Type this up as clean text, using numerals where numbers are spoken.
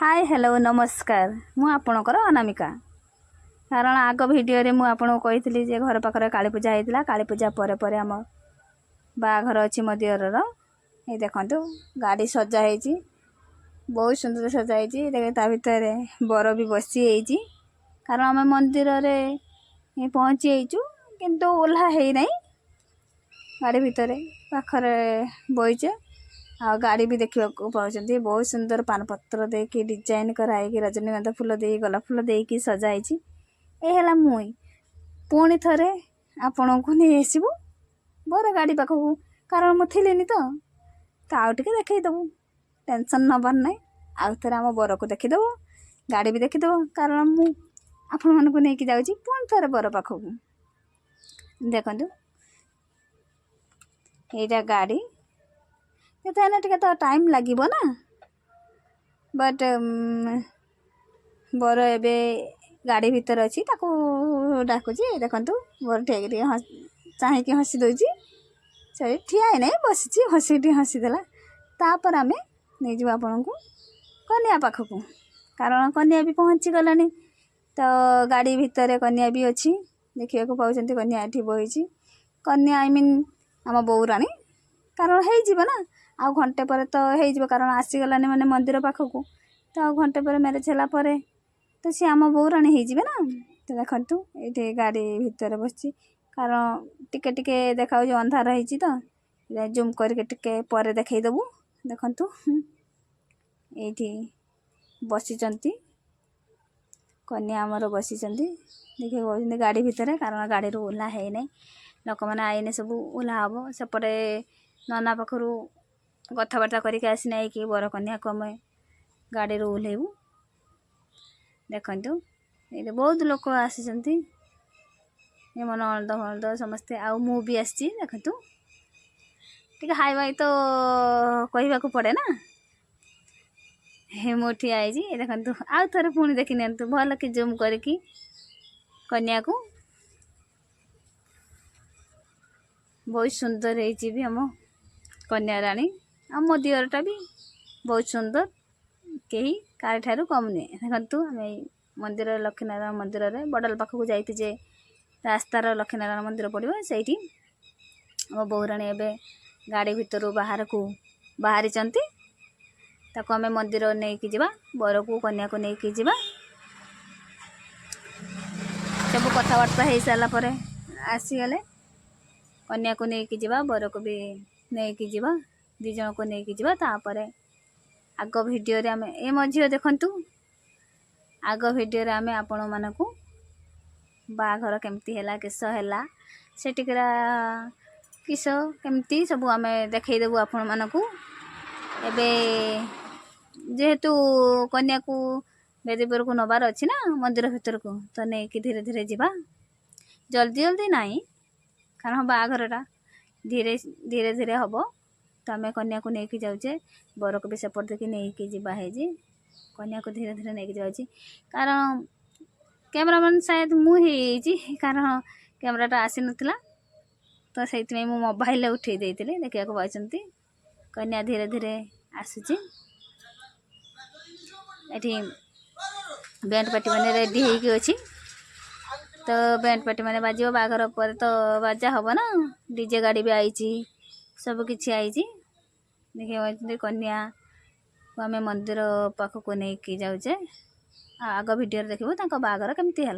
Hi hello नमस्कार मु आपणकर अनामिका। कारण आग भिडियो मु आपको कही जे घर पाखे काली पूजा होता काली पूजा पर पर आम बाघर अच्छी मो दियर ये देखु गाड़ी सजा है बहुत सुंदर सजा है भीतर बर भी बसी कारण आम मंदिर रे पहुँची किंतु ओह्ला है नहीं गाड़ी भितर पाखरे बईचे आ गाड़ी भी देखा पाँच बहुत सुंदर पान पत्र देकी डिजाइन कराई रजनीगंधा फूल दे गोलाप फूल देकी सजाई ये मुई पुणी थे आपण को नहीं आसबू बर गाड़ी पाखक कारण मुझे तो आउ टे देखईदेबू टेंशन नबार ना आउ थे आम बर को देखीदेव गाड़ी भी देखीदेव कारण मु आपण मानक नहीं जाऊँगी पुणी थे बर पाखक देखु यहाँ गाड़ी टे तो टाइम लगे ना बट बर एबे गाड़ी भीतर अच्छी डाकुची देखु बर ठेक चाहिए हसी दूसरी से ठिया है नहीं बसी हसी हसीदेला तापर आम नहीं जावा आपण को कन्या पाखक कारण कन्या भी पहुँची गला तो गाड़ी भितर कन्या भी अच्छी देखा पाँच कन्या ये बही कन्या आई मीन आम बौराणी कारण हो ना आउ घंटे पर तो हो कारण आसीगलानी मैंने मंदिर पाखक तो आउ घंटे पर मैरेज है तो सी आम बौराणी हो ना तो देखु ये गाड़ी भितर बस कारण टिके टिके देखा अंधार रही तो जूम करके पर देखईदेबू देखु ये बसी कन्या आमर बसी देखिए कहते गाड़ी भितर कारण गाड़ी ओह्ला है नहीं लोक मैंने आईने सब ओह्ला हम सेपटे नना पाखर कथबार्ता करके आसीना कि बर कन्या को आम गाड़ी ओह्लैबू देखु ये बहुत लोक आसी मन हलद हलद समस्ते आउ मु भी आसी देखु टे हाई भाई तो कहवाक पड़े ना मुठी आई देखु आउ थे पुणी देखी नि भल कि जूम करके कन्या को बहुत सुंदर है आम कन्या राणी आम मो दियरटा भी बहुत सुंदर कहीं कार ठारू कम नुहे देखु आम मंदिर लक्ष्मीनारायण मंदिर रे बड़ल पाखक जाइए रास्तार लक्ष्मीनारायण मंदिर पड़ो से आम बौराणी एवं गाड़ी भितर बाहर को बाहरी ताको आम मंदिर नहीं जावा बर को कन्या को लेकिन जावा सब कथबार्ता हो सारापर आसीगले कन्या को लेकिन जावा बर को भी नहीं जावा दीज को लेकिन जावा तापर आग भिडियो आम ए मझी देखु आग भिडियो आम आपण मानक बाघर केमती है केस है से टिकरा किस केमती सब आम देखईदेबू आपण मानक एबे जेहेतु कन्या को बेदीपुर को नबार अच्छी ना मंदिर भीतर को तो नहीं धीरे धीरे जावा जल्दी जल्दी नहीं कारण बाघरटा धीरे धीरे धीरे हम तो आम कन्या को लेकिन जाऊे बर को भी सेपट देखिए नहीं जावा है कन्या को धीरे धीरे नहीं जाऊँगी कारण कैमरामैन शायद मुझे कारण कैमराटा आसी नाला तो से मोबाइल उठे देते देखा पाँच कन्या धीरे धीरे आसूची ये बैंड पार्टी मैंने रेडी होगी अच्छी तो बैंड पार्टी मैंने बाज बाघर पर तो बाजा हम ना डीजे गाड़ी भी आई सब किसी आई देखिए कन्या को आम मंदिर पाखक नहीं जाऊे आग भिडियो देखू बाघर केमती है।